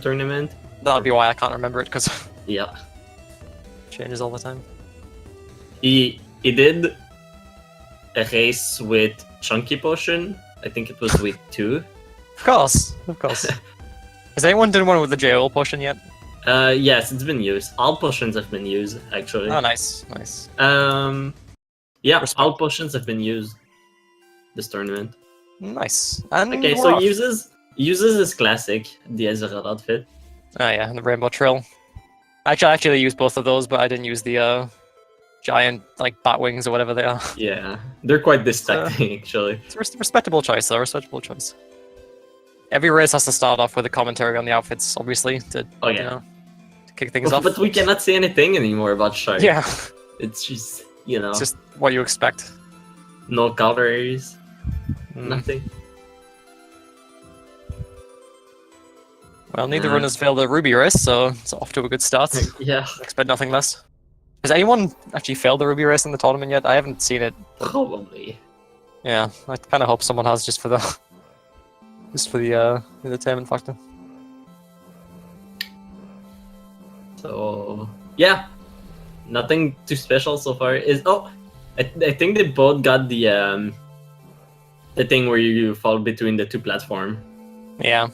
tournament. That'll be why I can't remember it, because Yeah. changes all the time. He did a race with Chunky Potion. I think it was week 2. Of course. Has anyone done one with the JO potion yet? Yes, it's been used. All potions have been used, actually. Oh, nice. Yeah, Respect. all potions have been used this tournament. Nice. And Okay, so he uses his classic, the Ezreal outfit. Oh yeah, and the Rainbow Trill. I actually used both of those, but I didn't use the giant like bat wings or whatever they are. Yeah, they're quite distracting, actually. It's a respectable choice, though. Respectable choice. Every race has to start off with a commentary on the outfits, obviously, to to kick things off. But we cannot say anything anymore about Shark. Yeah, It's just it's just what you expect. no colors, nothing. Well, neither runners failed the Ruby race, so it's off to a good start. Yeah, Expect nothing less. Has anyone actually failed the Ruby race in the tournament yet? I haven't seen it. probably. Yeah, I kind of hope someone has just for the entertainment factor. So yeah, nothing too special so far. I think they both got the thing where you fall between the two platforms. Yeah.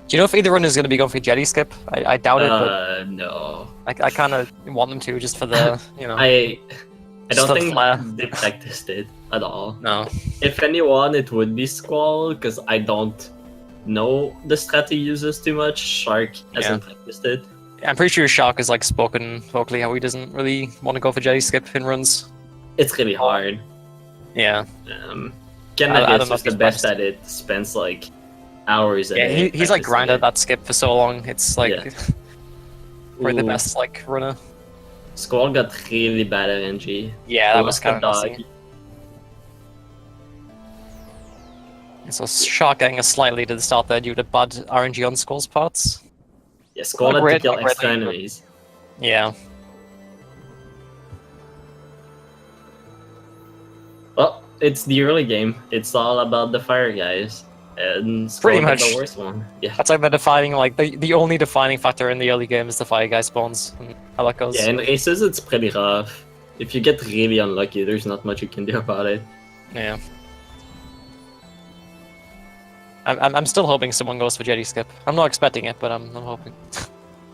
Do you know if either runner is going to be going for Jetty Skip? I doubt it, but No. I kind of want them to, just for the, I Just don't the think flair. they practiced it at all. No. If anyone, it would be Squall, because I don't know the strat he uses too much. Shark hasn't practiced it. I'm pretty sure Shark has like spoken vocally how he doesn't really want to go for Jetty Skip in runs. It's really hard. Yeah. Kenneth know if is the he's best practiced. at it. Spends like hours a Yeah, day. he's like practicing grinded it. that skip for so long. It's like probably the Ooh. best like runner. Squall got really bad RNG. Yeah, that was kind of dog. nasty. So Shark getting a slight lead at the start there due to bad RNG on Skull's parts. Yeah, Squall Not had to great, kill not great extra lead, but- enemies. Yeah. Well, it's the early game. It's all about the fire guys. And Squall Pretty got much. the worst one. Yeah. That's like the defining, like the only defining factor in the early game is the fire guy spawns and how that goes. Yeah, in races it's pretty rough. If you get really unlucky, there's not much you can do about it. Yeah. I'm still hoping someone goes for Jetty Skip. I'm not expecting it, but I'm hoping.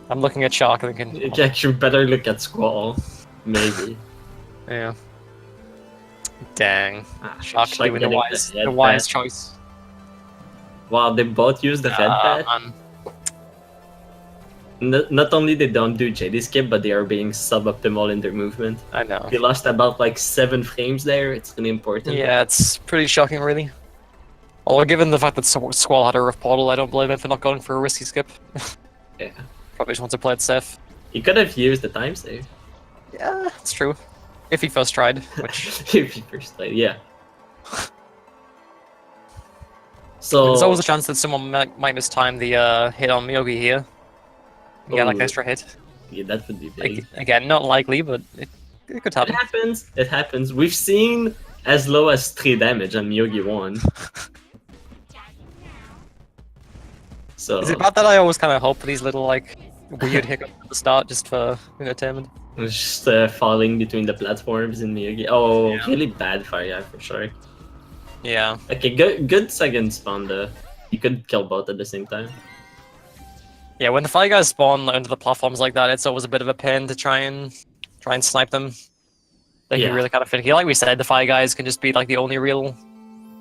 I'm looking at Shark and thinking, You actually better look at Squall. Maybe. yeah. Dang. Shark Shark doing getting the wise choice. Wow, they both use the red pad. Man. Not only they don't do JD skip, but they are being suboptimal in their movement. I know. They lost about like 7 frames there. It's really important. Yeah, it's pretty shocking, really. Although, given the fact that Squall had a rough portal, I don't blame him for not going for a risky skip. Yeah. Probably just wants to play it safe. He could have used the time save. Yeah, it's true. If he first tried, which... If he first played, yeah. So There's always a chance that someone might mistime the hit on Miyogi here. Yeah, like Ooh. an extra hit. yeah, that would be big. Again, not likely, but it could It happen. happens. It happens. We've seen as low as 3 damage on Myogi 1. So Is it bad that I always kind of hope for these little, like, weird hiccups at the start just for entertainment? it's just falling between the platforms in Myogi. Oh, Yeah. really bad fire for sure. Yeah. Okay, good second spawn though. You could kill both at the same time. Yeah, when the fire guys spawn under the platforms like that, it's always a bit of a pain to try and snipe them. Like, you Yeah. really kind of finicky. Like we said, the fire guys can just be, like, the only real,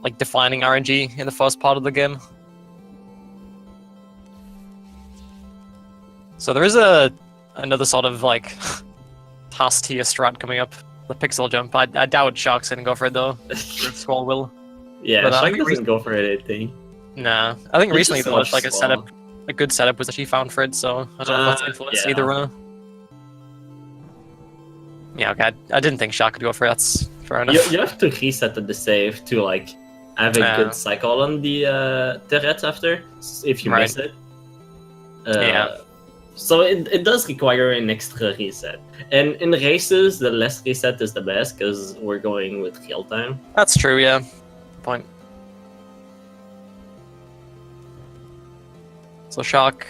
like, defining RNG in the first part of the game. So there is another sort of, like, task tier strat coming up. The pixel jump. I doubt Shark's gonna go for it, though. Squall will. Yeah, But, Shark I doesn't go for it, I think. Nah. I think It's recently, just though, much like, Squall. a good setup was actually found for it, so I don't know if that's influenced yeah. either runner. Yeah, okay. I didn't think Shark could go for it. That's fair enough. You have to reset at the save to like have a Yeah. good cycle on the turrets after if you miss it. Yeah. So it does require an extra reset. And in races, the less reset is the best because we're going with real time. That's true, yeah. Point. So Shark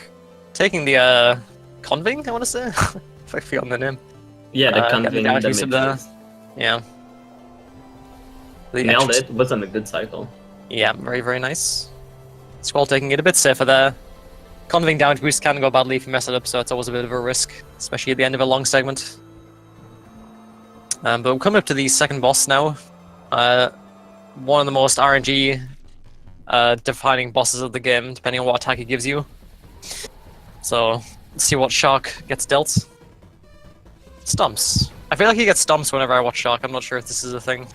taking the conving, I want to say. If I forgot the name. Yeah, the Getting conving damage boost of the- damages. Yeah. The Nailed extra- it. Wasn't a good cycle. Yeah, very, very nice. Squall taking it a bit safer there. Conving damage boost can go badly if you mess it up, so it's always a bit of a risk, especially at the end of a long segment. But we're coming up to the second boss now. One of the most RNG defining bosses of the game, depending on what attack it gives you. So, let's see what Shark gets dealt. Stumps. I feel like he gets stumps whenever I watch Shark. I'm not sure if this is a thing.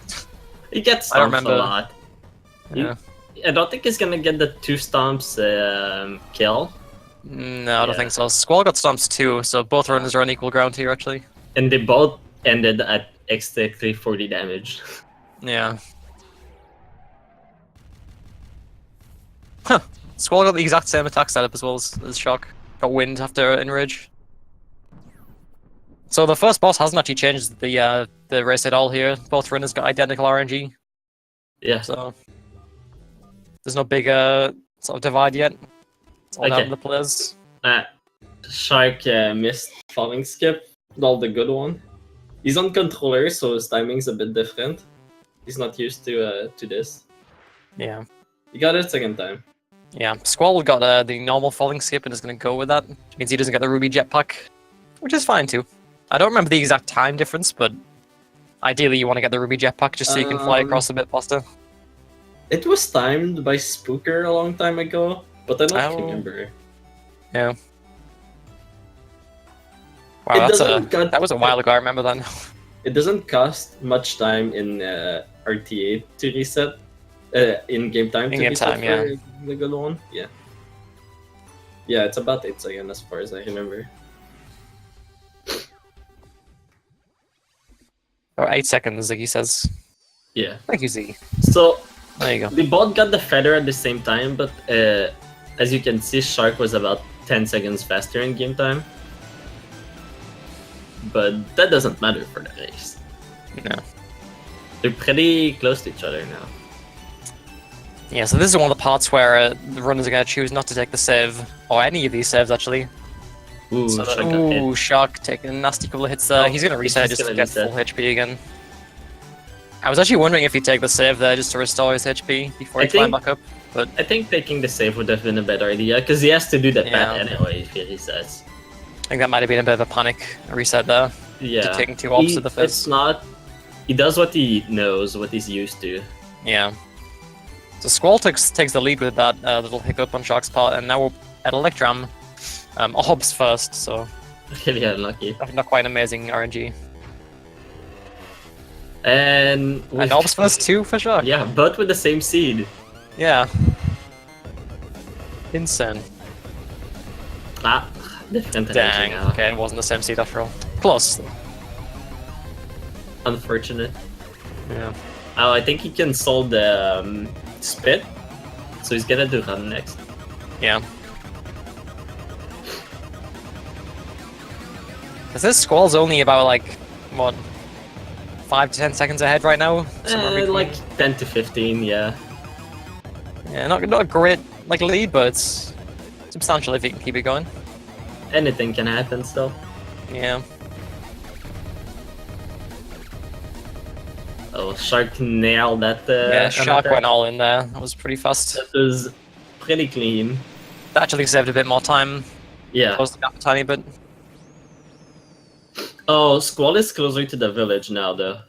He gets I don't stomps a remember. lot. Yeah. I don't think he's gonna get the 2 stomps kill. No, I don't Yeah. think so. Squall got stumps too, so both runners are on equal ground here, actually. And they both ended at exactly 40 damage. Yeah. Huh. Squall got the exact same attack setup as well as Shock. Got wind after Enrage. So the first boss hasn't actually changed the race at all here. Both runners got identical RNG, Yeah. so there's no big sort of divide yet. It's all down Okay. to the players. Shark missed falling skip, not the good one. He's on controller, so his timing's a bit different. He's not used to this. Yeah. He got it second time. Yeah. Squall got the normal falling skip and is going to go with that. Which means he doesn't get the Ruby Jetpack, which is fine too. I don't remember the exact time difference, but ideally you want to get the Ruby Jetpack just so you can fly across a bit faster. It was timed by Spooker a long time ago, but I don't Oh. remember. Yeah. Wow, doesn't cut- that was a while ago. I remember that. It doesn't cost much time in RTA to reset. In game time to In-game reset time, for yeah. the good one. Yeah. Yeah, it's about 8 seconds as far as I remember. Or 8 seconds, Ziggy says. Yeah. Thank you, Ziggy. So There you go. they both got the feather at the same time, but as you can see, Shark was about 10 seconds faster in game time. But that doesn't matter for the race. No. They're pretty close to each other now. Yeah, so this is one of the parts where the runners are going to choose not to take the save, or any of these saves actually. Ooh, So Shark got hit. ooh, Shark taking a nasty couple of hits there. Oh, He's going to reset he's just to gonna get reset. full HP again. I was actually wondering if he'd take the save there just to restore his HP before I he climbed think- back up. But I think taking the save would have been a better idea, because he has to do that Yeah. path anyway if he resets. I think that might have been a bit of a panic reset there. Yeah. Taking 2 ops to the It's face. not... He does what he knows, what he's used to. Yeah. So Squall takes the lead with that little hiccup on Shark's part, and now we're at Electram. Orbs first, so Really unlucky. not quite amazing RNG. And... And Orbs first too for Shark. Yeah, but with the same seed. Yeah. Insane. Ah, different energy Dang. now. Okay, it wasn't the same seed after all. Close. Unfortunate. Yeah. Oh, I think he can solve the spit, so he's gonna do run next. Yeah. This Squall's only about like what 5 to 10 seconds ahead right now. Somewhere between. Like 10 to 15, yeah. Yeah, not a great like lead, but it's substantial if you can keep it going. Anything can happen still. Yeah. Oh, Shark nailed that. Yeah, Shark attack. went all in there. That was pretty fast. That was pretty clean. That actually saved a bit more time. Yeah. Closed the gap a tiny bit. Oh, Squall is closer to the village now, though.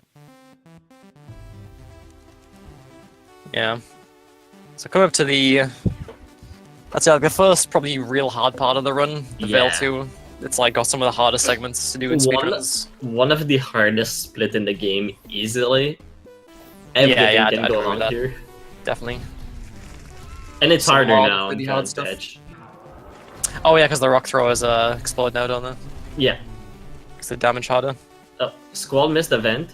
Yeah. So come up to the... That's like the first probably real hard part of the run. The Veil Yeah. 2. It's like got some of the hardest segments to do in speedruns. One of the hardest split in the game, easily. Everything yeah, can I'd go agree with wrong that. here. Definitely. And it's Some harder hard, now on really hard Giant's stuff. Edge. Oh yeah, because the rock throwers explode now, don't they? Yeah. Because they damage harder. Oh, Squall missed the vent.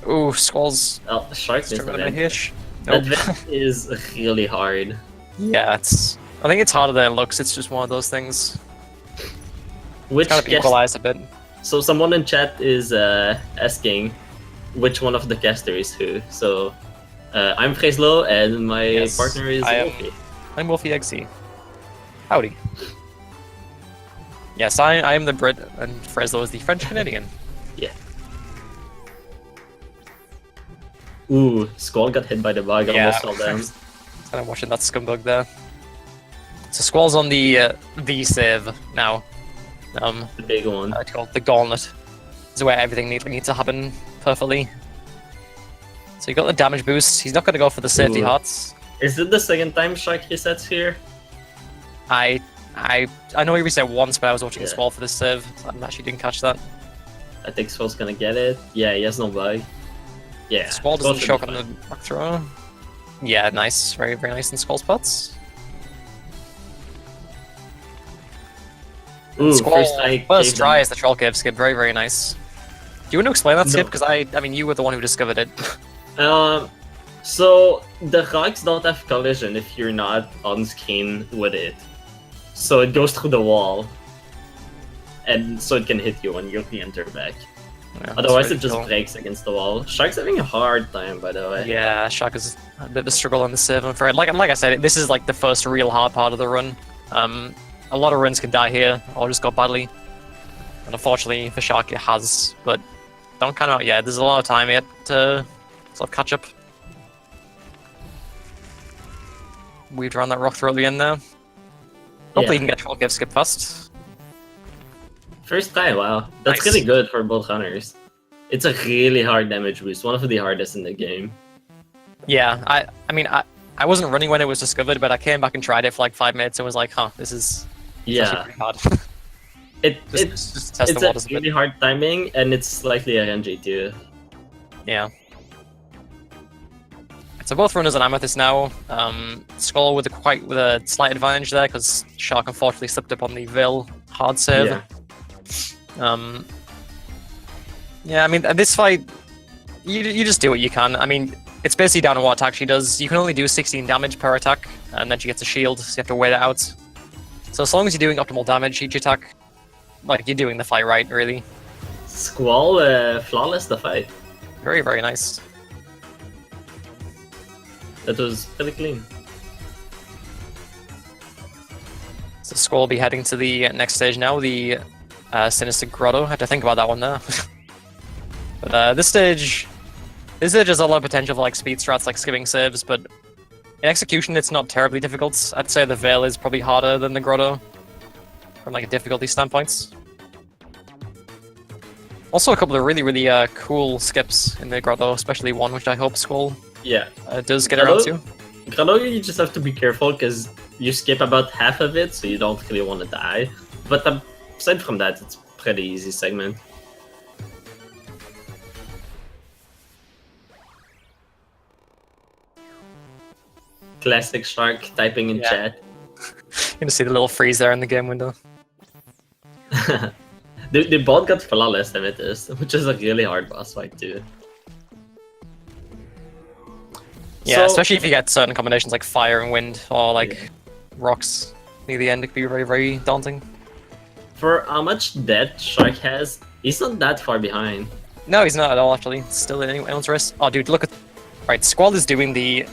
Ooh, Squall's Oh, Shark missed the struggling a vent. hish. That Nope. vent is really hard. Yeah, it's... I think it's harder than it looks. It's just one of those things. Which Gotta be guest... equalized a bit. So someone in chat is asking which one of the casters is who. So I'm Freslo and my Yes, partner is I am- Wolfie. I'm Wolfie XC. Howdy. Yes, I am the Brit, and Freslo is the French Canadian. Yeah. Ooh, Squall got hit by the bug, almost fell down. Kind of watching that scumbag there. So Squall's on the save now. The big one. It's called the Gauntlet. This is where everything needs to happen perfectly. So you got the damage boost. He's not going to go for the safety hearts. Is it the second time Shark resets here? I know he reset once, but I was watching Squall for this save. So I actually didn't catch that. I think Squall's gonna get it. Yeah, he has no bug. Yeah. Squall doesn't choke on the back throw. Yeah, nice. Very, very nice in Squall's pots. Ooh, Squall, first try is the Troll Cave skip. Very, very nice. Do you want to explain that skip? No. Because I mean, you were the one who discovered it. So the rocks don't have collision if you're not on screen with it. So it goes through the wall. And so it can hit you when you re-enter back. Yeah, Otherwise really it just cool. breaks against the wall. Shark's having a hard time, by the way. Yeah, Shark is a bit of a struggle on the save, I'm afraid. Like I said, this is like the first real hard part of the run. A lot of runs can die here, or just go badly. And unfortunately for Shark it has, but don't count out yet. There's a lot of time yet to sort of catch up. Weaved around that rock throw at the end there. Hopefully you can get Troll Cave skip fast. First try, wow. That's Nice. really good for both runners. It's a really hard damage boost, one of the hardest in the game. Yeah, I mean, I wasn't running when it was discovered, but I came back and tried it for like 5 minutes and was like, huh, this is actually pretty hard. It's test the waters a a bit. really hard timing, and it's slightly RNG too. Yeah. So both runners on Amethyst now. Skull with a slight advantage there because Shark unfortunately slipped up on the Veil hard save. Yeah. Yeah, I mean, this fight, you just do what you can. I mean, it's basically down to what attack she does. You can only do 16 damage per attack, and then she gets a shield, so you have to wait it out. So as long as you're doing optimal damage each attack, like, you're doing the fight right, really. Squall, flawless the fight. Very, very nice. That was pretty clean. So Squall will be heading to the next stage now, the Sinister Grotto. I had to think about that one there. But this stage has a lot of potential for like speed strats, like skipping saves, but in execution it's not terribly difficult. I'd say the Veil is probably harder than the Grotto from like a difficulty standpoint. Also a couple of really, really cool skips in the Grotto, especially one which I hope Squall does get around to. Grotto, you just have to be careful because you skip about half of it, so you don't really want to die. But aside from that, it's pretty easy segment. Classic Shark typing in chat. You're gonna see the little freeze there in the game window. They both got flawless Amethyst, which is a really hard boss fight too. Yeah, So- especially if you get certain combinations like fire and wind or like rocks near the end, it could be very, very daunting. For how much death Shark has, he's not that far behind. No, he's not at all, actually. Still in anyone's wrist. Oh, dude, look at... Right, Squall is doing the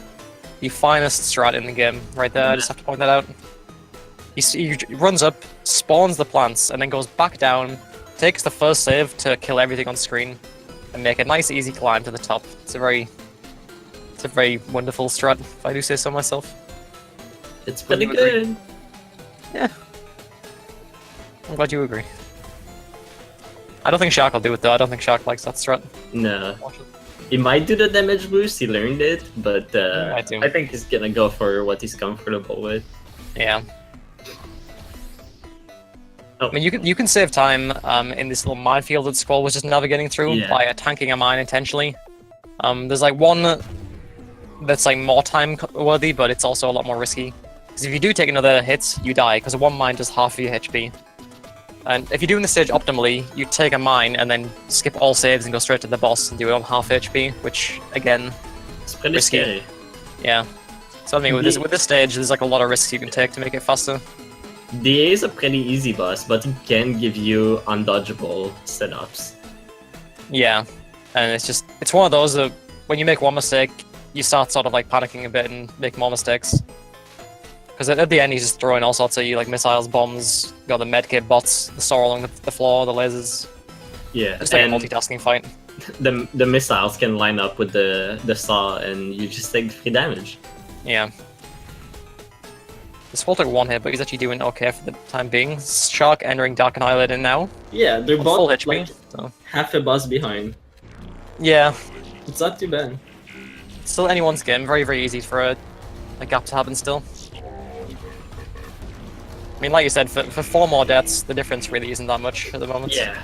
finest strat in the game right there. I just have to point that out. He runs up, spawns the plants, and then goes back down, takes the first save to kill everything on screen, and make a nice, easy climb to the top. It's a very wonderful strat, if I do say so myself. It's pretty Would you agree? good. Yeah. I'm glad you agree. I don't think Shark will do it, though. I don't think Shark likes that strat. No. He might do the damage boost, he learned it, but I think he's gonna go for what he's comfortable with. Yeah. Oh. I mean, you can save time in this little minefield that Squall was just navigating through by tanking a mine intentionally. There's like one that's like more time worthy, but it's also a lot more risky. Because if you do take another hit, you die, because one mine does half of your HP. And if you're doing the stage optimally, you take a mine and then skip all saves and go straight to the boss and do it on half HP, which again, It's pretty risky. scary. Yeah. So I mean, with this stage, there's like a lot of risks you can take to make it faster. DA is a pretty easy boss, but he can give you undodgeable setups. Yeah, and it's one of those that when you make one mistake, you start sort of like panicking a bit and make more mistakes. Because at the end he's just throwing all sorts of like missiles, bombs, got the medkit bots, the saw along the floor, the lasers. Yeah, Just like a and multitasking fight. the missiles can line up with the saw, and you just take free damage. Yeah. The Squall took one hit, but he's actually doing okay for the time being. Shark entering Dark and Eyelid in now. Yeah, they're On both full HP. like So. half a boss behind. Yeah. It's not too bad. Still anyone's game. Very, very easy for a gap to happen still. I mean, like you said, for 4 more deaths, the difference really isn't that much at the moment. Yeah.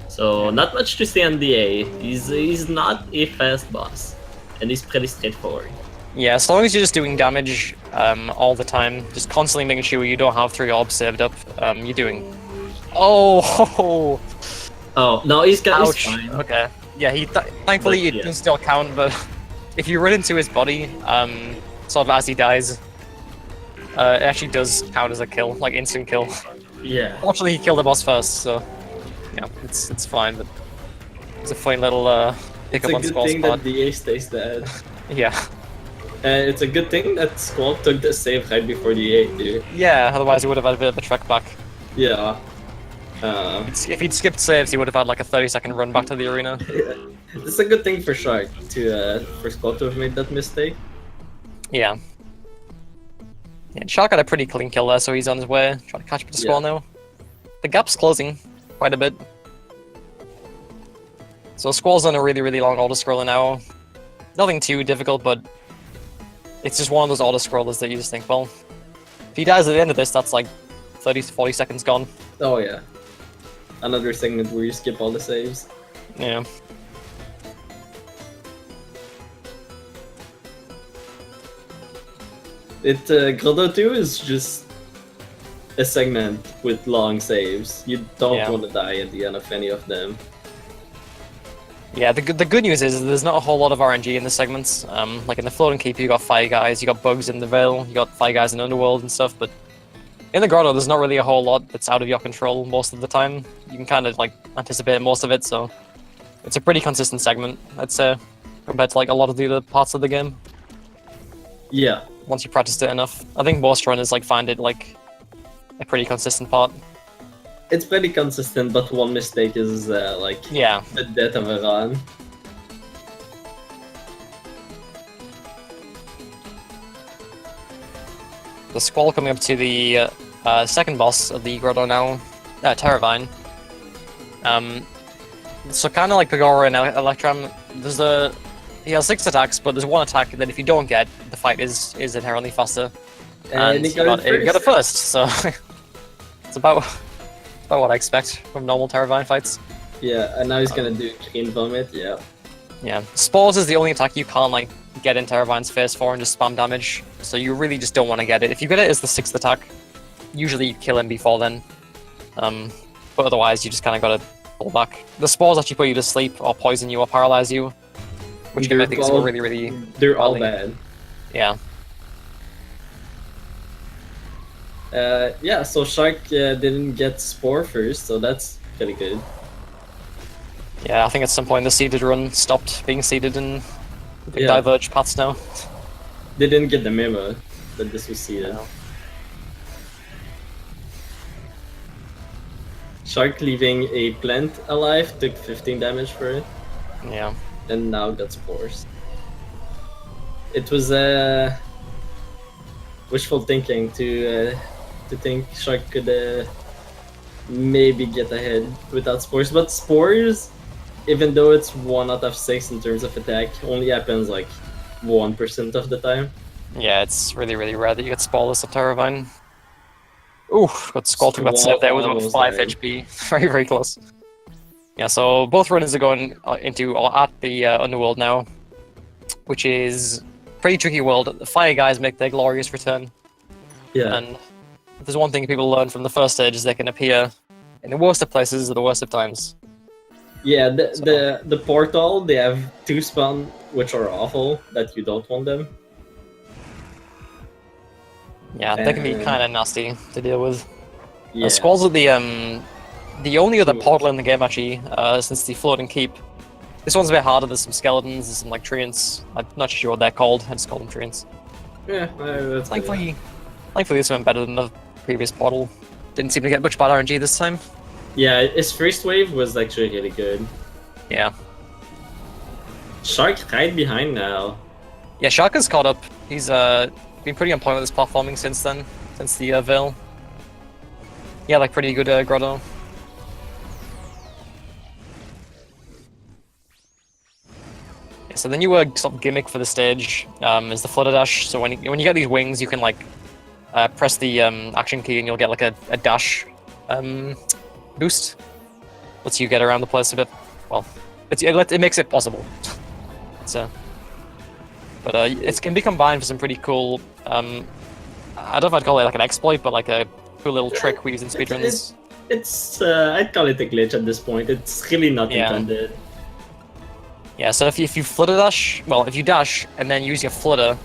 So not much to say on DA. He's not a fast boss, and he's pretty straightforward. Yeah, as long as you're just doing damage all the time, just constantly making sure you don't have 3 orbs saved up, you're doing... Oh! Oh no, he's got. Ouch. He's fine. Okay. Yeah, thankfully But, it yeah. can still count, but if you run into his body, sort of as he dies, it actually does count as a kill, like instant kill. Yeah. Fortunately, he killed the boss first, so yeah, it's fine. But it's a funny little It's pickup a on good Squall's thing part. that DA stays dead. Yeah, It's a good thing that Squall took the save right before DA too. yeah. Otherwise, he would have had a bit of a trek back. Yeah. If he'd skipped saves, he would have had like a 30-second run back to the arena. It's a good thing for Shark for Squall to have made that mistake. Yeah. Yeah, Shark had a pretty clean kill there, so he's on his way, trying to catch up to Squall now. The gap's closing quite a bit. So Squall's on a really, really long auto-scroller now. Nothing too difficult, but it's just one of those auto-scrollers that you just think, well, if he dies at the end of this, that's like 30 to 40 seconds gone. Oh yeah. Another segment where you skip all the saves. Yeah. Grotto 2 is just a segment with long saves. You don't want to die at the end of any of them. Yeah, the good news is there's not a whole lot of RNG in the segments. Like in the Floating Keep, you got Fire Guys, you got Bugs in the Veil, you got Fire Guys in Underworld and stuff, but in the Grotto, there's not really a whole lot that's out of your control most of the time. You can kind of like anticipate most of it, so it's a pretty consistent segment, I'd say, compared to like a lot of the other parts of the game. Yeah. Once you practiced it enough, I think most runners like find it like a pretty consistent part. It's pretty consistent, but one mistake is like Yeah. the death of a run. The Squall coming up to the second boss of the Grotto now, Terravine. So kind of like Pagora and Electrum, he has 6 attacks, but there's 1 attack that if you don't get, the fight is inherently faster. And he you got it first, so it's about what I expect from normal Terravine fights. Yeah, and now he's gonna do Clean Vomit, yeah. Yeah, Spores is the only attack you can't like get in Terravine's phase 4 and just spam damage, so you really just don't want to get it. If you get it as the 6th attack, usually you kill him before then. But otherwise you just kind of gotta pull back. The Spores actually put you to sleep or poison you or paralyze you, which can make things go really, really They're all badly. bad. Yeah. Yeah, so Shark didn't get Spore first, so that's pretty good. Yeah, I think at some point the seeded run stopped being seeded and Yeah. diverged paths now. They didn't get the memo that this was seeded. No. Shark leaving a plant alive took 15 damage for it, Yeah. and now got Spores. It was wishful thinking to think Shark could maybe get ahead without Spores, but Spores, even though it's 1 out of 6 in terms of attack, only happens like 1% of the time. Yeah, it's really, really rare that you get Spawless of Terravine. Ooh, got Squall took that save there with about Almost 5 died. HP. Very, very close. Yeah, so both runners are going into or at the Underworld now, which is pretty tricky world. The Fire Guys make their glorious return, Yeah. and if there's one thing people learn from the first stage is they can appear in the worst of places at the worst of times. Yeah, the portal, they have 2 spawn which are awful, that you don't want them. Yeah, they can be kind of nasty to deal with. Yeah. Squalls are the only other portal in the game actually, since the Floating Keep. This one's a bit harder. There's some skeletons, there's some like treants. I'm not sure what they're called. I just call them treants. Yeah, that's good. Thankfully this went better than the previous portal. Didn't seem to get much bad RNG this time. Yeah, his first wave was actually really good. Yeah. Shark right behind now. Yeah, Shark has caught up. He's been pretty on point with his platforming since then, since the Veil. Yeah, like pretty good grotto. Yeah, so the new sort of gimmick for the stage is the flutter dash. So when you get these wings, you can like press the action key and you'll get like a dash boost. Lets you get around the place a bit. Well, it makes it possible. But it can be combined for some pretty cool. I don't know if I'd call it like an exploit, but like a cool little trick we use in speedruns. I'd call it a glitch at this point. It's really not intended. Yeah, so if you flutter dash, well, if you dash and then use your flutter,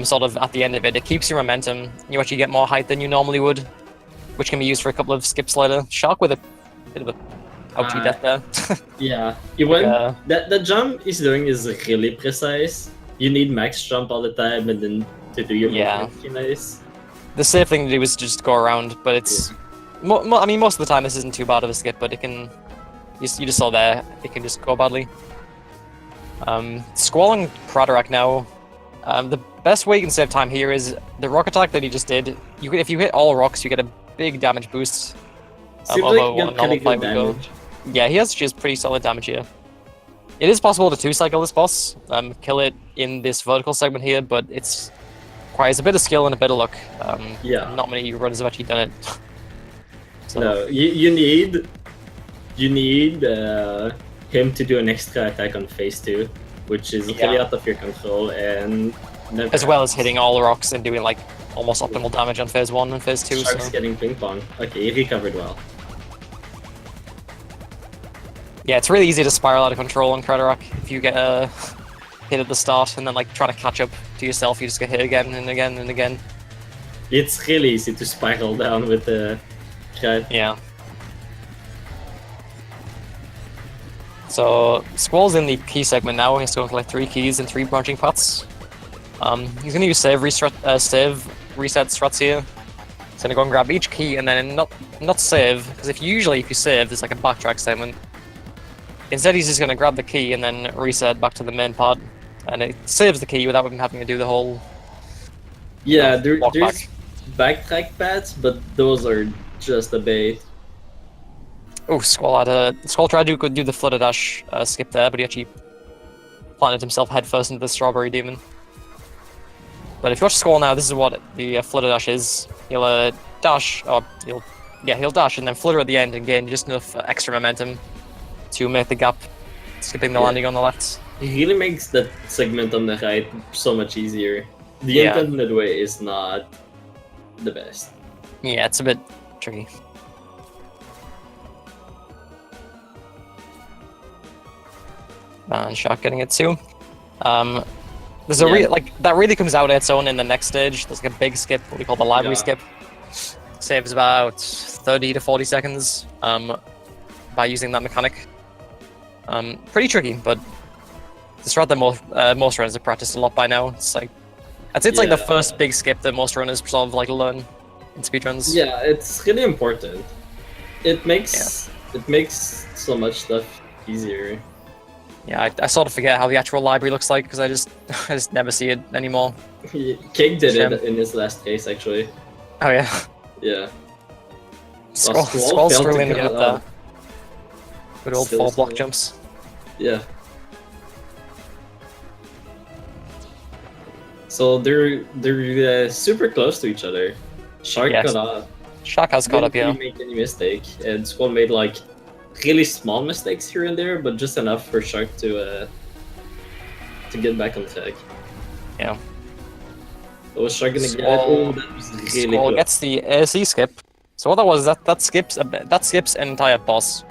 sort of at the end of it, it keeps your momentum. You actually get more height than you normally would, which can be used for a couple of skips later. Shark with a bit of a ouchie death there. Yeah, the jump he's doing is really precise. You need max jump all the time, and then to do your movement, really nice. The safe thing to do is just go around, but it's. I mean, most of the time this isn't too bad of a skip, but it can. You just saw there, it can just go badly. Squall and Craterak now. The best way you can save time here is the rock attack that he just did. If you hit all rocks, you get a big damage boost. Seems like you got pretty good damage. Yeah, he has just pretty solid damage here. It is possible to two-cycle this boss, kill it in this vertical segment here, but it requires a bit of skill and a bit of luck. Not many runners have actually done it. So. No, you need him to do an extra attack on phase 2, which is really out of your control, and as well as hitting all the rocks and doing like almost optimal damage on phase 1 and phase 2. Shark's getting ping pong. Okay, he recovered well. Yeah, it's really easy to spiral out of control on Craterak if you get hit at the start and then like try to catch up to yourself. You just get hit again and again and again. It's really easy to spiral down with the Krat. Yeah. So Squall's in the key segment now. He's going to collect 3 keys and 3 branching paths. He's going to use save reset struts here. He's going to go and grab each key and then not save, because if you save, there's like a backtrack segment. Instead, he's just going to grab the key and then reset back to the main pod, and it saves the key without him having to do the whole. Yeah, there's backtrack paths, but those are just a bait. Oh, Squall tried to do the flutter dash skip there, but he actually planted himself headfirst into the strawberry demon. But if you watch Squall now, this is what the flutter dash is. He'll dash, or he'll dash and then flutter at the end and gain just enough extra momentum to make the gap, skipping the landing on the left. He really makes that segment on the right so much easier. The intended way is not the best. Yeah, it's a bit tricky. And Shark getting it too. There's that really comes out on its own in the next stage. There's like a big skip, what we call the library skip. Saves about 30 to 40 seconds by using that mechanic. Pretty tricky, but it's rather most runners have practiced a lot by now. It's like I'd say it's like the first big skip that most runners sort of like learn in speedruns. Yeah, it's really important. It makes so much stuff easier. Yeah, I sort of forget how the actual library looks like because I just never see it anymore. Cake did it in his last case, actually. Oh yeah. Yeah. Squall struggling to get up there. Good old 4 block jumps. Yeah. So they're super close to each other. Shark got up. Shark has caught up, yeah. Didn't make any mistake, and Squall made like really small mistakes here and there, but just enough for Shark to get back on track. Yeah. So was Shark gonna get? Oh, that was really Squall close. gets the AC skip. So what that was that skips an entire boss.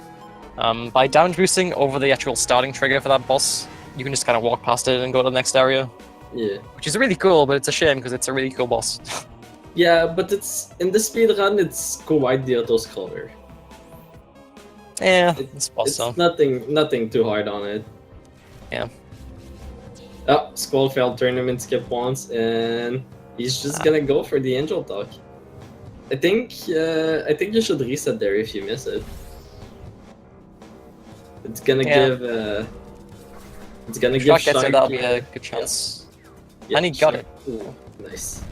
By damage boosting over the actual starting trigger for that boss, you can just kind of walk past it and go to the next area. Yeah. Which is really cool, but it's a shame because it's a really cool boss. Yeah, but it's in the speedrun, it's quite the auto-scroller. Yeah, It's nothing too hard on it. Yeah. Oh, Squall failed tournament skip once, and he's just gonna go for the angel talk. I think you should reset there if you miss it. It's gonna give. It's gonna give Shark gets it, Shark. that'll be a good chance. Yeah, And he got it. Ooh, nice.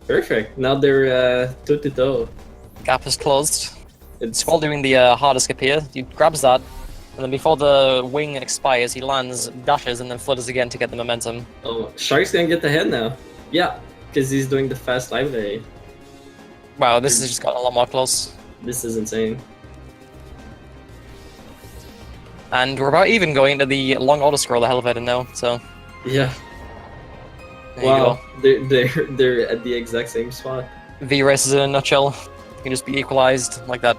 Perfect. Now they're toe to toe. Gap is closed. It's Squall doing the hard escape here. He grabs that, and then before the wing expires, he lands, dashes, and then flutters again to get the momentum. Oh, Shark's gonna get the head now. Yeah, because he's doing the fast live day. Wow, this has just gotten a lot more close. This is insane. And we're about even going into the long auto scroll the elevator now, so Yeah. there Wow. you They're at the exact same spot. go. V races in a nutshell. You can just be equalized like that.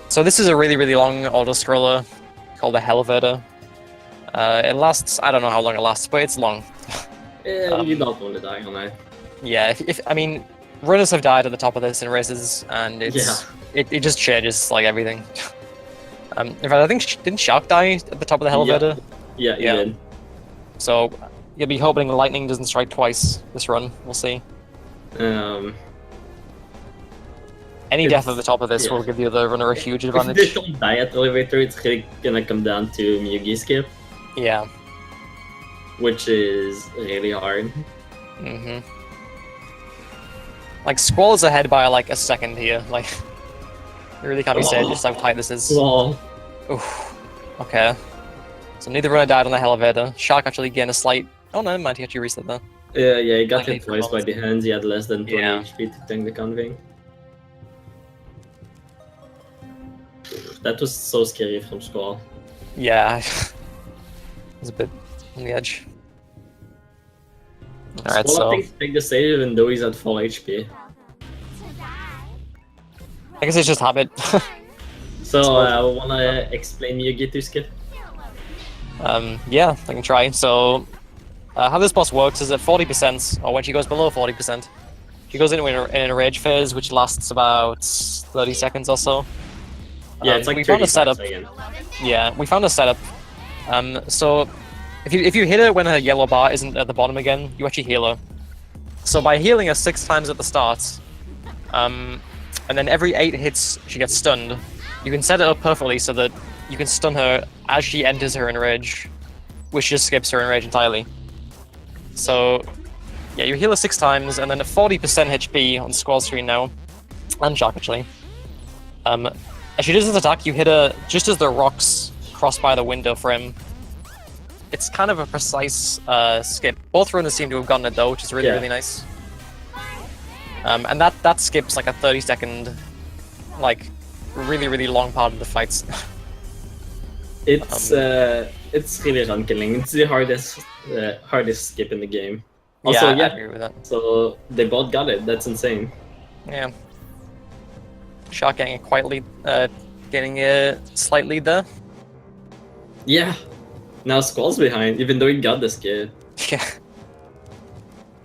So this is a really, really long auto scroller called the elevator. It lasts, I don't know how long it lasts, but it's long. Yeah, you don't want to die on that. Yeah, if I mean, runners have died at the top of this in races, and it's it just changes like everything. In fact, I think didn't Shark die at the top of the elevator? Yeah, he did. So you'll be hoping lightning doesn't strike twice this run. We'll see. Any death at the top of this will give the other runner a huge If they advantage. don't die at the elevator, it's really gonna come down to Miyugi skip, Yeah. which is really hard. Mm-hmm. Like Squall is ahead by like a second here. Like you really can't be saying just how tight this is. Lol. Oof. Okay. So neither runner died on the elevator. Shark actually gained a slight. Oh no, never mind. He actually reset there. Yeah, he got Lightning hit twice by the hands. He had less than 20 HP to tank the conving. That was so scary from Squall. Yeah. It was a bit on the edge. Alright, Squall, so I think, take the save even though he's at full HP. I guess it's just habit. So, wanna explain Miyugi to skip? Yeah, I can try. So, how this boss works is at 40%, or when she goes below 40%, she goes into in a rage phase, which lasts about 30 seconds or so. Yeah, it's like we found a setup. seconds. Yeah, we found a setup. So if you hit her when her yellow bar isn't at the bottom again, you actually heal her. So by healing her 6 times at the start, and then every 8 hits she gets stunned, you can set it up perfectly so that you can stun her as she enters her enrage, which just skips her enrage entirely. So yeah, you heal her 6 times, and then at 40% HP on Squall screen now, and Shark actually. As she does this attack, you hit her just as the rocks cross by the window frame. It's kind of a precise skip. Both runners seem to have gotten it though, which is really, really nice. And that skips like a 30-second, like, really, really long part of the fights. It's really run killing. It's the hardest skip in the game. Also, I agree with that. So they both got it. That's insane. Yeah. Shark getting a quiet lead, getting a slight lead there. Yeah. Now Squall's behind, even though he got the skip. Yeah.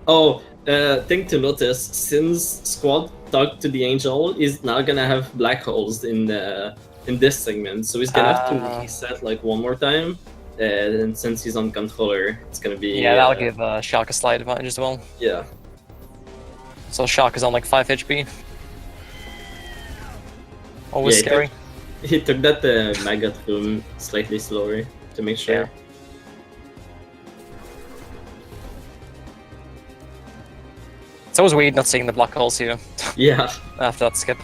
Oh, thing to notice: since Squall talked to the angel, he's now gonna have black holes in this segment, so he's gonna have to reset like one more time. And since he's on controller, it's gonna be that'll give Shark a slight advantage as well. Yeah. So Shark is on like 5 HP. Always scary. He took that maggot room slightly slower to make sure. Yeah. It's always weird not seeing the black holes here. Yeah. After that skip.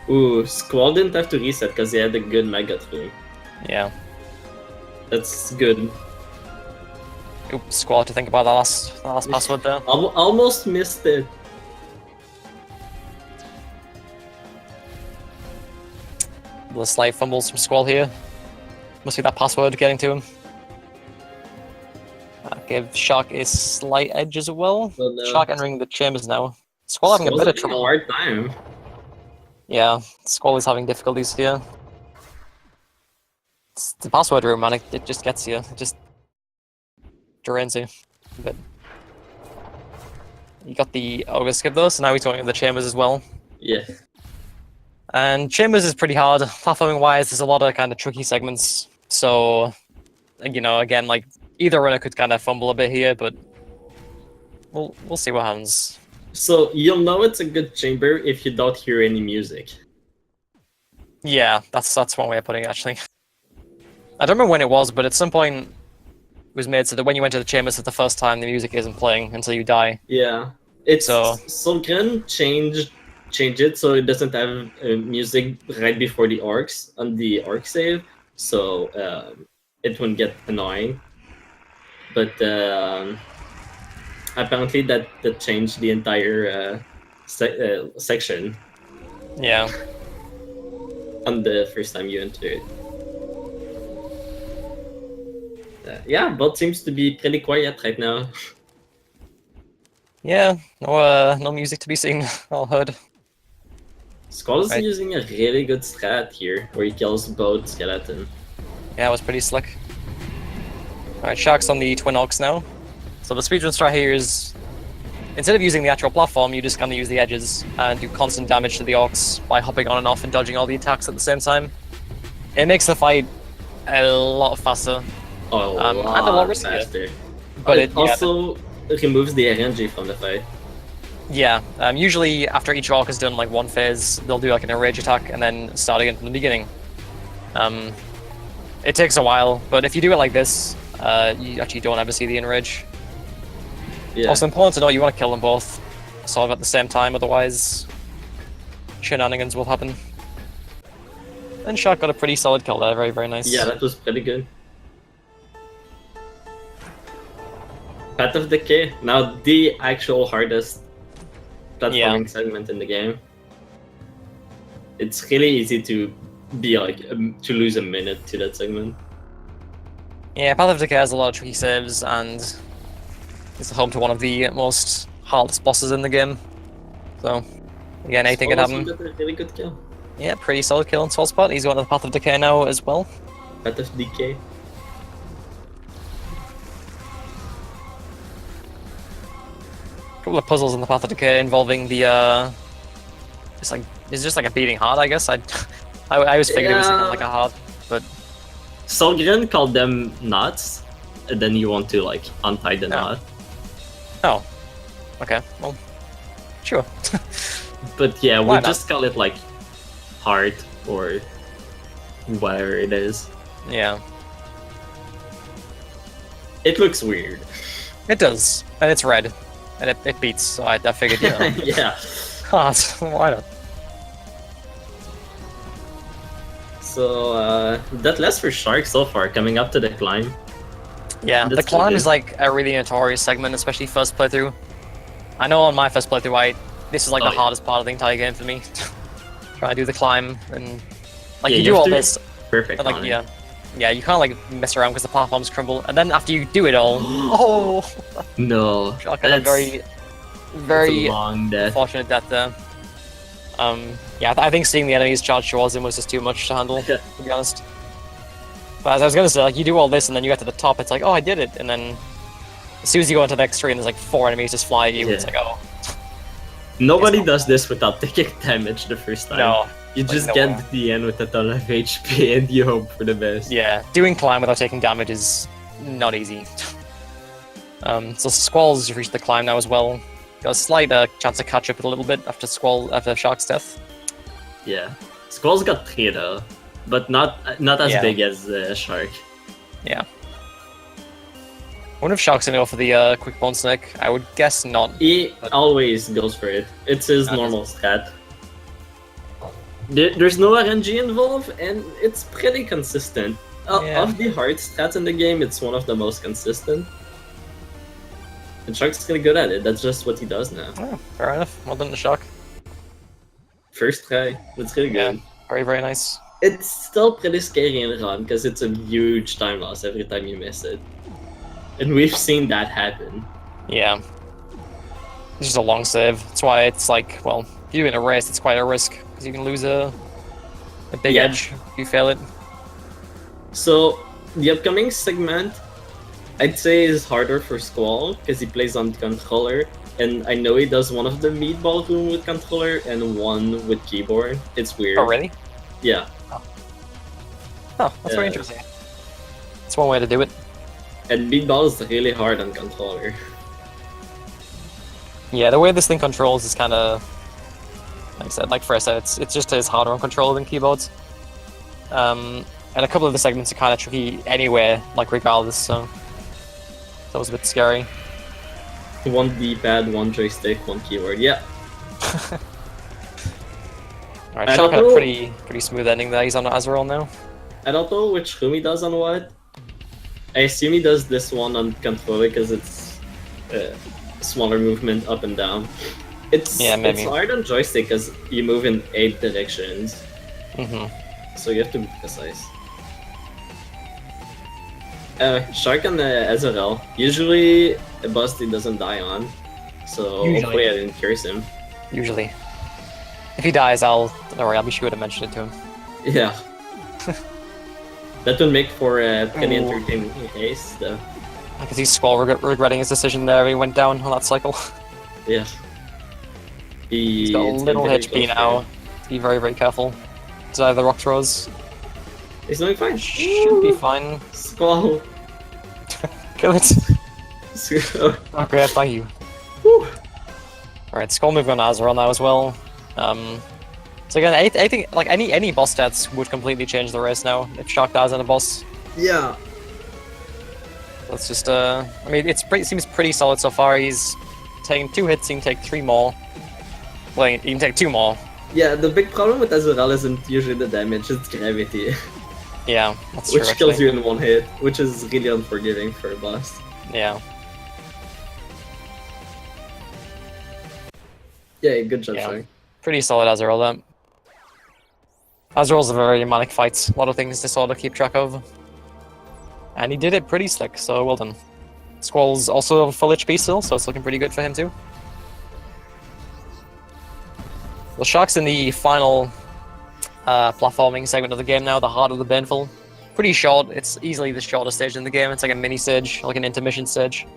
Ooh, Squall didn't have to reset because he had a good maggot room. Yeah. That's good. Oops, Squall to think about that last password there. Almost missed it. The slight fumbles from Squall here. Must be that password getting to him. Give Shark a slight edge as well. Oh, no. Shark entering the chambers now. Squall having a bit of trouble. A hard time. Yeah, Squall is having difficulties here. It's the password room, man. It just gets you. It just drains you a bit. You got the Ogre skip though, so now he's going in the chambers as well. Yeah. And Chambers is pretty hard. Platforming-wise, there's a lot of kind of tricky segments. So, you know, again, like, either runner could kind of fumble a bit here, but we'll see what happens. So you'll know it's a good chamber if you don't hear any music. Yeah, that's one way of putting it, actually. I don't remember when it was, but at some point it was made so that when you enter the chambers for the first time, the music isn't playing until you die. Yeah, it's So Solgren change it so it doesn't have music right before the arcs on the arc save, so it won't get annoying. But apparently that changed the entire section yeah, on the first time you enter it. Yeah, bot seems to be pretty quiet right now. yeah, no music to be seen or heard. Squall is Right. using a really good strat here, where he kills both skeleton. Yeah, it was pretty slick. Alright, Shark's on the Twin Orcs now. So the speedrun strat here is, instead of using the actual platform, you just kind of use the edges and do constant damage to the Orcs by hopping on and off and dodging all the attacks at the same time. It makes the fight a lot faster. Oh, And a lot riskier. faster. But it also removes the RNG from the fight. Yeah, usually after each Orc has done like one phase, they'll do like an enrage attack and then start again from the beginning. It takes a while, but if you do it like this, you actually don't ever see the enrage. Yeah. Also important to know you want to kill them both, sort of at the same time, otherwise shenanigans will happen. And Shark got a pretty solid kill there, very, very nice. Yeah, that was pretty good. Path of Decay, now the actual hardest platforming segment in the game. It's really easy to be like to lose a minute to that segment. Yeah, Path of Decay has a lot of tricky saves, and it's home to one of the most hardest bosses in the game. So, again, anything can happen. Got a really good kill. Yeah, pretty solid kill on Soul Spot. He's going to the Path of Decay now as well. Path of Decay. Couple of puzzles in the Path of Decay involving the it's just like a beating heart, I guess. I always figured it was like a heart, but Solgren called them knots, and then you want to like untie the knot. Oh, okay, well, sure. But yeah, Why we not? just call it like heart or whatever it is. Yeah, It looks weird. it does, and it's red, and it beats. So I figured, you know, Yeah. heart. Why not? So that lasts for Shark so far, coming up to the climb. Yeah, the That's climb pretty is good. like a really notorious segment, especially first playthrough. I know on my first playthrough, this is like Oh, the yeah. hardest part of the entire game for me. Trying to do the climb, and like Yeah, you you do have all to- this, Perfect. and, like on it. yeah, you can't like mess around because the platforms crumble, and then after you do it all, oh, No. Shark had a very, That's very a long death. fortunate death there. Yeah, I think seeing the enemies charge towards him was just too much to handle, to be honest. But as I was gonna say, like, you do all this and then you get to the top, it's like, oh, I did it, and then as soon as you go into the next screen, there's like 4 enemies just fly at you, it's Yeah. like, oh, Nobody It's not- does this without taking damage the first time. no. You like, just no get way. to the end with a ton of HP and you hope for the best. Yeah, doing climb without taking damage is not easy. So Squall's reached the climb now as well. Got a slight chance to catch up a little bit after Shark's death. Yeah. Squall's got 3 though, but not as Yeah. big as Shark. Yeah. I wonder if Shark's gonna go for the quick bone snake. I would guess not. He always goes for it. It's his Okay. normal stat. There's no RNG involved, and it's pretty consistent. Yeah. Of the hard stats in the game, it's one of the most consistent. And Shark's really good at it. That's just what he does now. Oh, fair enough. Well done to Shark. First try. That's really Yeah. good. Very, very nice. It's still pretty scary in run because it's a huge time loss every time you miss it. And we've seen that happen. Yeah. It's just a long save. That's why it's like, well, if you do it in a race, it's quite a risk because you can lose a big Yeah. edge if you fail it. So, the upcoming segment, I'd say is harder for Squall because he plays on the controller and I know he does one of the meatball room with controller and one with keyboard. It's weird. Oh, really? Yeah. Oh, that's very interesting. It's one way to do it. And meatball is really hard on controller. Yeah, the way this thing controls is kind of, like I said, like first it's just as harder on controller than keyboards. And a couple of the segments are kind of tricky anyway, like regardless. So that was a bit scary. One D-pad, one joystick, one keyboard. Yeah. Alright, Shark had a pretty smooth ending there. He's on Azrael now. I don't know which room he does on what. I assume he does this one on controller because it's smaller movement up and down. It's hard on joystick because you move in 8 directions. So you have to be precise. Shark on the Azrael. Usually a boss he doesn't die on. So hopefully I didn't curse him. Usually. If he dies, don't worry, I'll be sure to mention it to him. Yeah. That would make for a pretty entertaining haste, though. I can see Squall regretting his decision there. He went down on that cycle. Yeah. He's got a little HP now. Be very, very careful. To die the rock throws. He's doing fine. Should be fine. Squall. Kill it. Oh, great, thank you. Alright, Squall moving on Azrael now as well. So again, I think like any boss stats would completely change the race now if Shark dies on a boss. Yeah. Let's just I mean it seems pretty solid so far. He's taking 2 hits, he can take 3 more. Well, he can take 2 more. Yeah, the big problem with Azrael isn't usually the damage, it's gravity. Yeah, that's true. Which kills you in 1 hit, which is really unforgiving for a boss. Yeah. Yeah, good job, Shark. Pretty solid Azrael then. Azrael's a very manic fight, a lot of things to sort of keep track of. And he did it pretty slick, so well done. Squall's also full HP still, so it's looking pretty good for him too. Well, Shark's in the final platforming segment of the game now, the Heart of the Baneful. Pretty short, it's easily the shortest stage in the game. It's like a mini stage, like an intermission stage,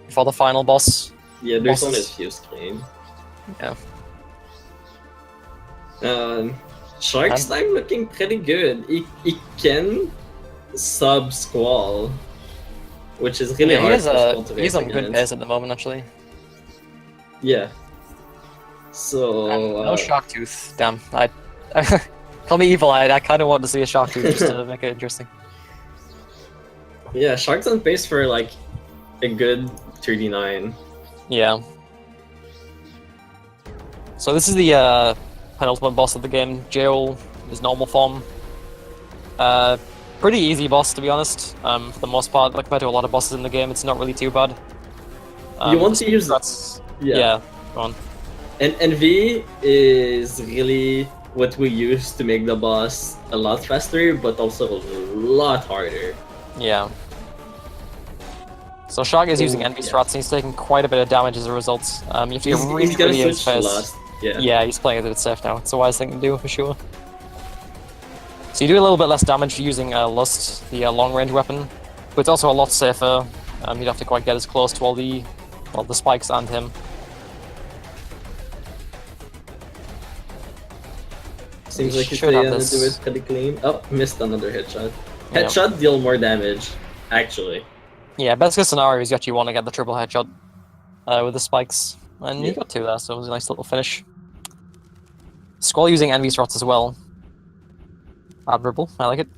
before the final boss. Yeah, there's only a few screens. Yeah. Shark's time looking pretty good. He can sub Squall, which is really hard for Squall to he's on good pace at the moment, actually. Yeah. So no Shark Tooth. Damn. Call me evil. I kind of want to see a Shark Tooth just to make it interesting. Yeah, Shark's on pace for like a good 39. Yeah. So this is the penultimate boss of the game, Jail, his normal form. Pretty easy boss, to be honest. For the most part, like compared to a lot of bosses in the game, it's not really too bad. You want to use that? Yeah, go on. And NV is really what we use to make the boss a lot faster, but also a lot harder. Yeah. So Shark is using NV strats, and he's taking quite a bit of damage as a result. You have to get really in his face. Yeah, he's playing it a bit safe now. It's a wise thing to do, for sure. So you do a little bit less damage using Lust, the long-range weapon, but it's also a lot safer. You'd have to quite get as close to all the spikes and him. Seems like he's gonna do it pretty clean. Oh, missed another headshot. Headshot deal more damage, actually. Yeah, best case scenario is you actually want to get the triple headshot with the spikes. And you got 2 there, so it was a nice little finish. Squall using envy strats as well. Admirable, I like it.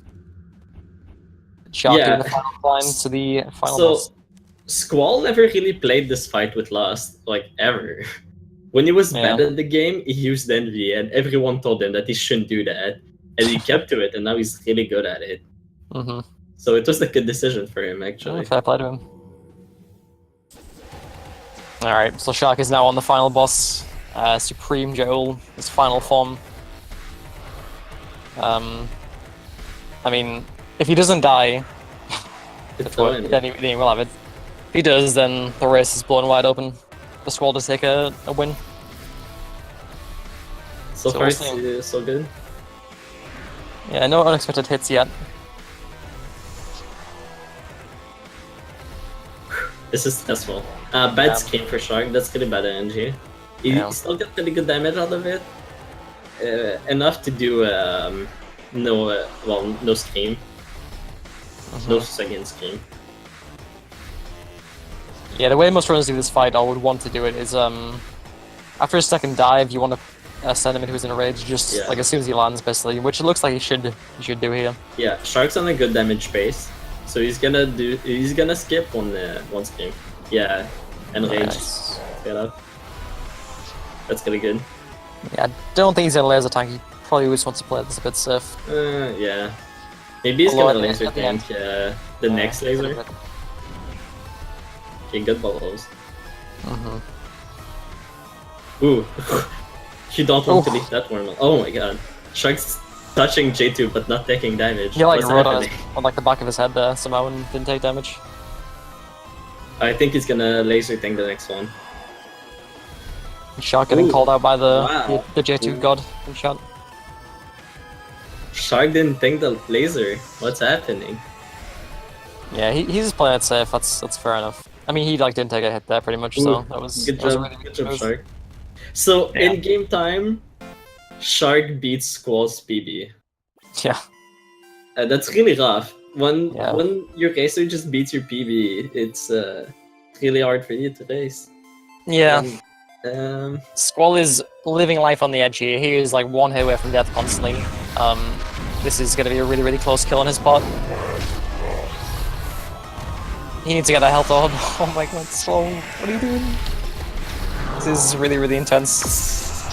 Shark doing the final climb to the final boss. Squall never really played this fight with Lust, like, ever. When he was bad at the game, he used envy, and everyone told him that he shouldn't do that. And he kept to it, and now he's really good at it. So it was a good decision for him, actually. Fair play to him. Alright, so Shark is now on the final boss, Supreme Joel, his final form. I mean, if he doesn't die, then he will have it. If he does, then the race is blown wide open. The Squall to take a win. So far, it's so good. Yeah, no unexpected hits yet. This is stressful. Bad scheme for Shark. That's pretty bad energy. He still got pretty good damage out of it. Enough to do no scheme. No second scheme. Yeah, the way most runners do this fight, I would want to do it is after his second dive, you want to send him into his enrage just like as soon as he lands, basically, which it looks like he should do here. Yeah, Shark's on a good damage base, so he's gonna skip one scheme. Yeah, enrage. Nice. Get up. That's gonna be good. Yeah, I don't think he's gonna laser tank. He probably just wants to play this a bit safe. Yeah. Maybe he's gonna laser tank the next laser. Okay, good balls. Ooh. You don't want to leave that normal. Oh my god. Shark's touching J2 but not taking damage. He like What's rode happening? on like the back of his head there somehow and didn't take damage. I think he's gonna laser tank the next one. Shark getting called out by the J2 Ooh. god in shot. Shark didn't tank the laser. What's happening? Yeah, he's just playing it safe. That's fair enough. I mean, he like didn't take a hit there pretty much, so that was good was job. really Good job, Shark. So in game time, Shark beats Squall's PB. Yeah. That's really rough. When your racer just beats your PB, it's really hard for you to race. Yeah. Squall is living life on the edge here. He is like one hit away from death constantly. This is going to be a really, really close kill on his part. He needs to get a health orb. Oh my god, Squall, what are you doing? This is really, really intense.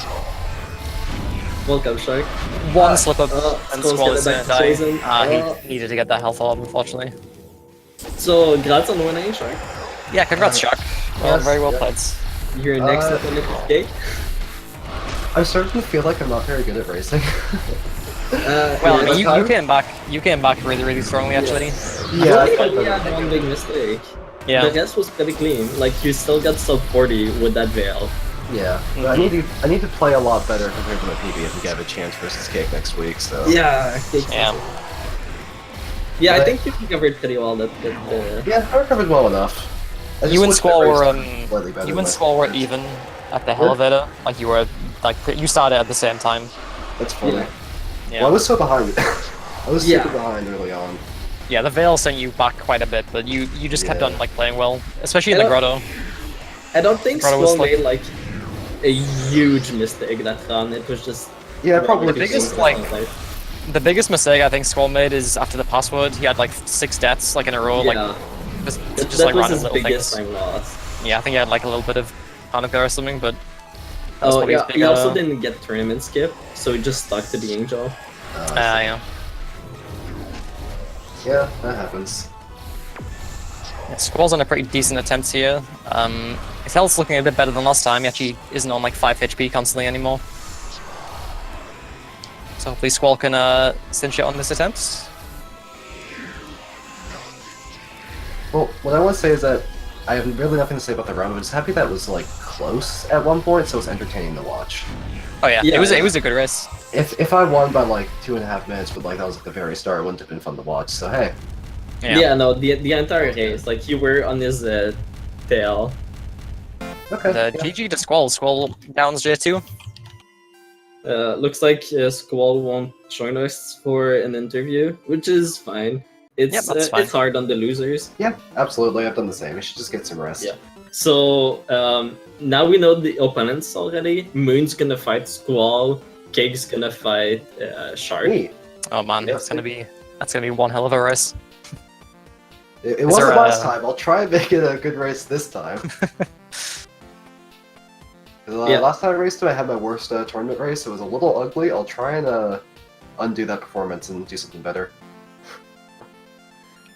Welcome, Shark. One slip up and Squall's Squall is getting going back to to die. chasing. He needed to get that health orb, unfortunately. So, congrats on winning, Shark. Yeah, congrats, Shark. Well, very well played. You're next up on the cake. I'm starting to feel like I'm not very good at racing. Well, I mean, you came back really, really strongly, actually. Yeah, I only had one big mistake. Yeah. The rest was pretty clean. Like, you still got sub 40 with that veil. yeah. But I need to play a lot better compared to my PB if we have a chance versus Cake next week. So Yeah, Yeah. I think you covered pretty well that yeah, I recovered well enough. You and Squall were Squall even at the elevator. Like you were like you started at the same time. That's funny. Yeah. Well, I was so behind. I was super behind early on. Yeah, the veil sent you back quite a bit, but you just kept on like playing well, especially in the grotto. I don't think Grotto Squall was, made like a huge mistake that run. It was just probably the biggest mistake I think Squall made is after the password. He had like 6 deaths like in a row, like just that like was random his little biggest things. time loss. Yeah, I think he had like a little bit of panic there or something, but he also didn't get tournament skip, so he just stuck to the Angel. yeah. Yeah, that happens. Yeah, Squall's on a pretty decent attempt here. His health's looking a bit better than last time. He actually isn't on like 5 HP constantly anymore. So hopefully Squall can cinch it on this attempt. Well, what I want to say is that I have really nothing to say about the round. I'm just happy that it was like close at one point, so it's entertaining to watch. Oh yeah, it was a good race. If I won by like 2.5 minutes, but like that was at the very start, it wouldn't have been fun to watch. So hey. Yeah, no, the entire race, like you were on his tail. Okay. GG to Squall. Squall downs J2. Looks like Squall won't join us for an interview, which is fine. It's fine. It's hard on the losers. Yeah, absolutely. I've done the same. You should just get some rest. Yeah. So now we know the opponents already. Moon's gonna fight Squall. Cake's gonna fight Shark. Neat. Oh man, that's gonna be one hell of a race. It wasn't last time. I'll try and make it a good race this time. Last time I raced it, I had my worst tournament race. It was a little ugly. I'll try and undo that performance and do something better.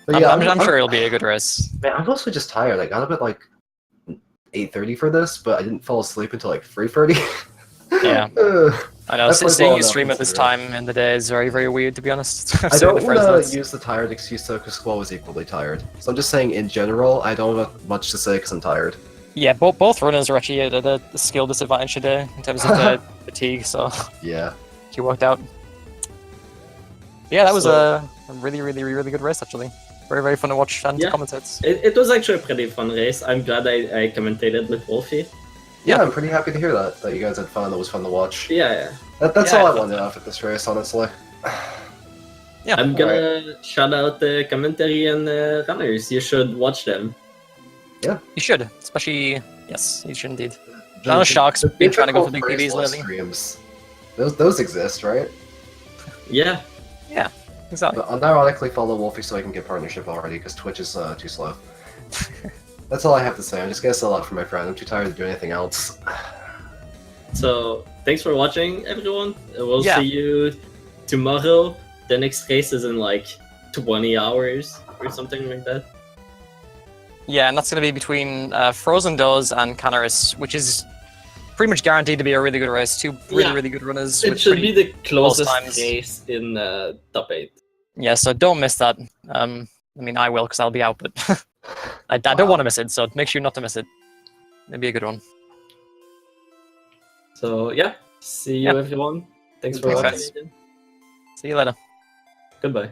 But yeah, I'm sure it'll be a good race. Man, I'm also just tired. I got up at like 8:30 for this, but I didn't fall asleep until like 3:30. Yeah. I know, seeing you stream at this time in the day is very, very weird, to be honest. I don't want to use the tired excuse though, because Squall was equally tired. So I'm just saying, in general, I don't have much to say because I'm tired. Yeah, both runners are actually at a skill disadvantage today in terms of the fatigue, so yeah, she worked out. Yeah, that was a really, really, really good race, actually. Very, very fun to watch and to Yeah. commentate. It was actually a pretty fun race. I'm glad I commentated with Wolfie. Yeah, Yeah. I'm pretty happy to hear that you guys had fun. That was fun to watch. Yeah. That's Yeah, all I I thought wanted so. off at this race, honestly. Yeah. I'm gonna shout out the commentary and runners. You should watch them. You should, especially yes, you should indeed. The- Shout out the- Sharks, the been trying to go for difficult big PBs praise lately. streams. Those exist, right? Yeah. Exactly. But unironically follow Wolfie so I can get partnership already, because Twitch is too slow. That's all I have to say. I'm just gonna sell out for my friend. I'm too tired to do anything else. So thanks for watching, everyone. We'll Yeah. see you tomorrow. The next race is in like 20 hours or something like that. Yeah, and that's going to be between Frozen Does and Canaris, which is pretty much guaranteed to be a really good race. Two really, Yeah. really good runners. It with should pretty- be the closest times. race in top 8. Yeah, so don't miss that. I mean, I will because I'll be out, but I don't Wow. want to miss it, so make sure not to miss it. It'd be a good one. So yeah, see you Yeah. everyone. Thanks for Thanks, watching. guys. Again. See you later. Goodbye.